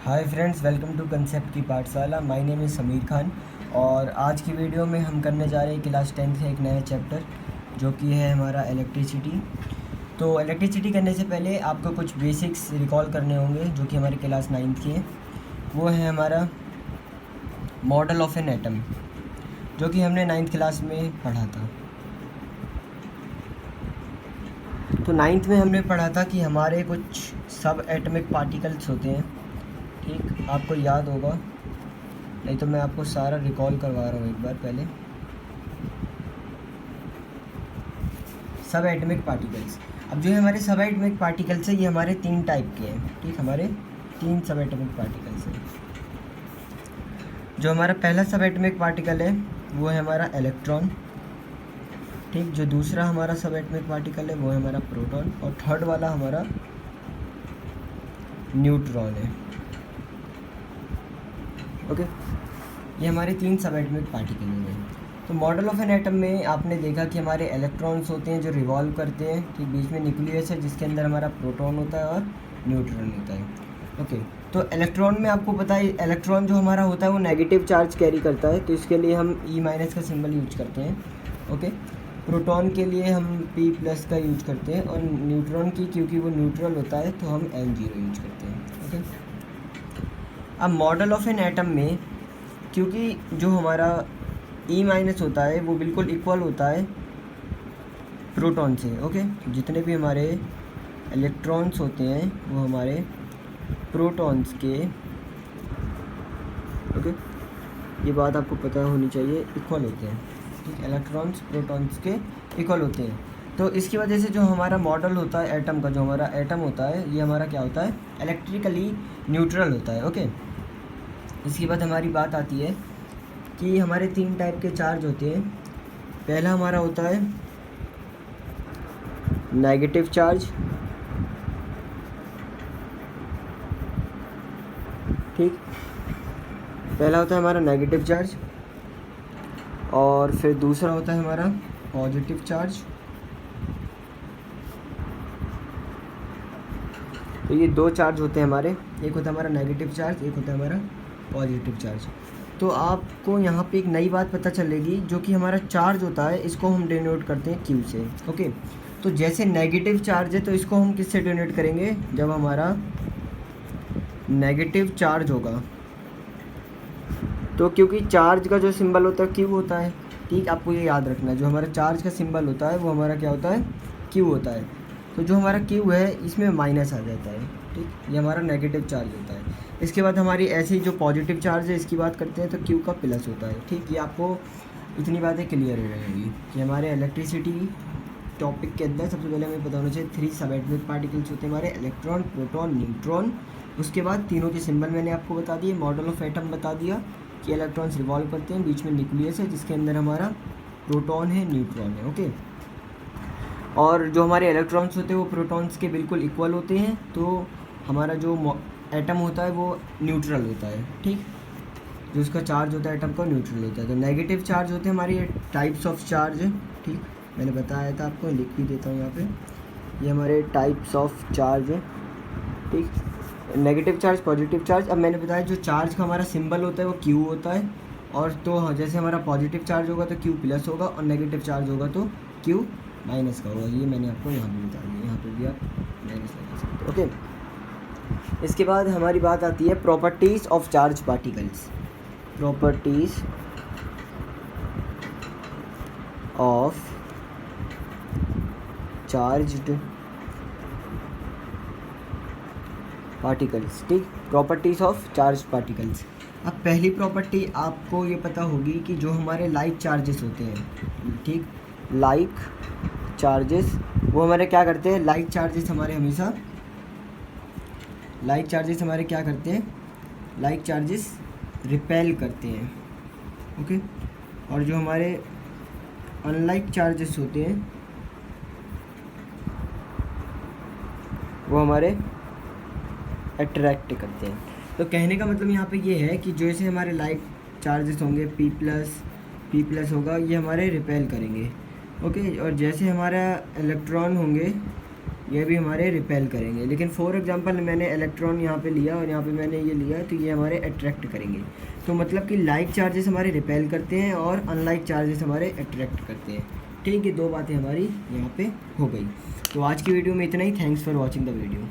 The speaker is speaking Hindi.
Hi friends, welcome to concept की पाठशाला। My name is Sameer Khan और आज की वीडियो में हम करने जा रहे हैं क्लास 10 से एक नया चैप्टर जो कि है हमारा इलेक्ट्रिसिटी। तो इलेक्ट्रिसिटी करने से पहले आपको कुछ बेसिक्स रिकॉल करने होंगे जो कि हमारे क्लास 9 की है। वो है हमारा मॉडल ऑफ एन एटम जो कि हमने 9th क्लास में पढ़ा था। तो 9th में हमने पढ़ा था कि हमारे कुछ सब एटमिक पार्टिकल्स होते हैं। ठीक, आपको याद होगा, नहीं तो मैं आपको सारा रिकॉल करवा रहा हूँ एक बार पहले। सब एटमिक पार्टिकल्स, अब जो है हमारे सब एटमिक पार्टिकल्स है ये हमारे 3 टाइप के हैं। ठीक, हमारे 3 सब एटमिक पार्टिकल्स हैं। जो हमारा पहला सब एटमिक पार्टिकल है वो है हमारा इलेक्ट्रॉन। ठीक, जो दूसरा हमारा सब एटमिक पार्टिकल है वो है हमारा प्रोटॉन और थर्ड वाला हमारा न्यूट्रॉन है। ओके, ये हमारे 3 सब एटमिक पार्टिकल हैं। तो मॉडल ऑफ एन एटम में आपने देखा कि हमारे इलेक्ट्रॉन्स होते हैं जो रिवॉल्व करते हैं। ठीक, बीच में न्यूक्लियस है जिसके अंदर हमारा प्रोटॉन होता है और न्यूट्रॉन होता है। ओके, तो इलेक्ट्रॉन में आपको पता है इलेक्ट्रॉन जो हमारा होता है वो नेगेटिव चार्ज कैरी करता है, तो इसके लिए हम E- का सिंबल यूज करते हैं। ओके, प्रोटॉन के लिए हम P+ का यूज करते हैं और न्यूट्रॉन की क्योंकि वो न्यूट्रल होता है तो हम N0 यूज करते हैं। ओके, अब मॉडल ऑफ एन एटम में क्योंकि जो हमारा E- होता है वो बिल्कुल इक्वल होता है प्रोटॉन से। ओके, जितने भी हमारे इलेक्ट्रॉन्स होते हैं वो हमारे प्रोटॉन्स के, ओके, ये बात आपको पता होनी चाहिए, इक्वल होते हैं। ठीक, इलेक्ट्रॉन्स प्रोटॉन्स के इक्वल होते हैं। तो इसकी वजह से जो हमारा मॉडल होता है एटम का, जो हमारा एटम होता है ये हमारा क्या होता है, इलेक्ट्रिकली न्यूट्रल होता है। ओके, इसके बाद हमारी बात आती है कि हमारे 3 टाइप के चार्ज होते हैं। पहला हमारा होता है नेगेटिव चार्ज। ठीक, पहला होता है हमारा नेगेटिव चार्ज और फिर दूसरा होता है हमारा पॉजिटिव चार्ज। तो ये 2 चार्ज होते हैं हमारे, एक होता है हमारा नेगेटिव चार्ज, एक होता है हमारा पॉजिटिव चार्ज। तो आपको यहाँ पे एक नई बात पता चलेगी, जो कि हमारा चार्ज होता है इसको हम डिनोट करते हैं Q से। ओके, तो जैसे नेगेटिव चार्ज है तो इसको हम किससे डिनोट करेंगे, जब हमारा नेगेटिव चार्ज होगा तो क्योंकि चार्ज का जो सिंबल होता है Q होता है। ठीक, आपको ये याद रखना है, जो हमारा चार्ज का सिंबल होता है वो हमारा क्या होता है, Q होता है। तो जो हमारा Q है इसमें माइनस आ जाता है। ठीक, ये हमारा नेगेटिव चार्ज होता है। इसके बाद हमारी ऐसी जो पॉजिटिव चार्ज है इसकी बात करते हैं तो Q का प्लस होता है। ठीक, ये आपको इतनी बातें क्लियर हो रहेंगी कि हमारे इलेक्ट्रिसिटी टॉपिक के अंदर सबसे पहले हमें पता होना चाहिए 3 सब एटमिक पार्टिकल्स होते हैं हमारे, इलेक्ट्रॉन, प्रोटॉन, न्यूट्रॉन। उसके बाद तीनों के सिंबल मैंने आपको बता दिए, मॉडल ऑफ एटम बता दिया कि इलेक्ट्रॉन्स रिवॉल्व करते हैं, बीच में न्यूक्लियस है जिसके अंदर हमारा प्रोटॉन है, न्यूट्रॉन है। ओके, और जो हमारे इलेक्ट्रॉन्स होते हैं वो प्रोटॉन्स के बिल्कुल इक्वल होते हैं, तो हमारा जो एटम होता है वो न्यूट्रल होता है। ठीक, जो उसका चार्ज होता है एटम का न्यूट्रल होता है। तो नेगेटिव चार्ज होते हैं हमारे टाइप्स ऑफ चार्ज है। ठीक, मैंने बताया था आपको, लिख भी देता हूँ यहाँ पे, ये हमारे टाइप्स ऑफ चार्ज है। ठीक, नेगेटिव चार्ज, पॉजिटिव चार्ज। अब मैंने बताया जो चार्ज का हमारा सिंबल होता है वो Q होता है, और तो जैसे हमारा पॉजिटिव चार्ज होगा तो Q+ होगा और नेगेटिव चार्ज होगा तो Q- का होगा। ये मैंने आपको यहाँ भी बता दिया, यहाँ पे भी आप माइनस लगा सकते हो। ओके, इसके बाद हमारी बात आती है properties of charge particles. Properties of charged particles. ठीक, प्रॉपर्टीज़ ऑफ चार्ज पार्टिकल्स। अब पहली प्रॉपर्टी आपको ये पता होगी कि जो हमारे लाइक चार्जेस होते हैं, ठीक, लाइक चार्जेस वो हमारे क्या करते हैं, लाइक चार्जेस हमारे हमेशा, लाइक चार्जेस हमारे क्या करते हैं, लाइक चार्जेस रिपेल करते हैं। ओके, और जो हमारे अनलाइक चार्जेस होते हैं वो हमारे अट्रैक्ट करते हैं। तो कहने का मतलब यहाँ पे ये है कि जैसे हमारे लाइक चार्जेस होंगे P+ होगा, ये हमारे रिपेल करेंगे। ओके, और जैसे हमारा इलेक्ट्रॉन होंगे ये भी हमारे रिपेल करेंगे। लेकिन फॉर एग्जांपल मैंने इलेक्ट्रॉन यहाँ पे लिया और यहाँ पे मैंने ये लिया, तो ये हमारे अट्रैक्ट करेंगे। तो मतलब कि लाइक चार्जेस हमारे रिपेल करते हैं और अनलाइक चार्जेस हमारे अट्रैक्ट करते हैं। ठीक है, 2 बातें हमारी यहाँ पे हो गई। तो आज की वीडियो में इतना ही। Thanks for watching the video.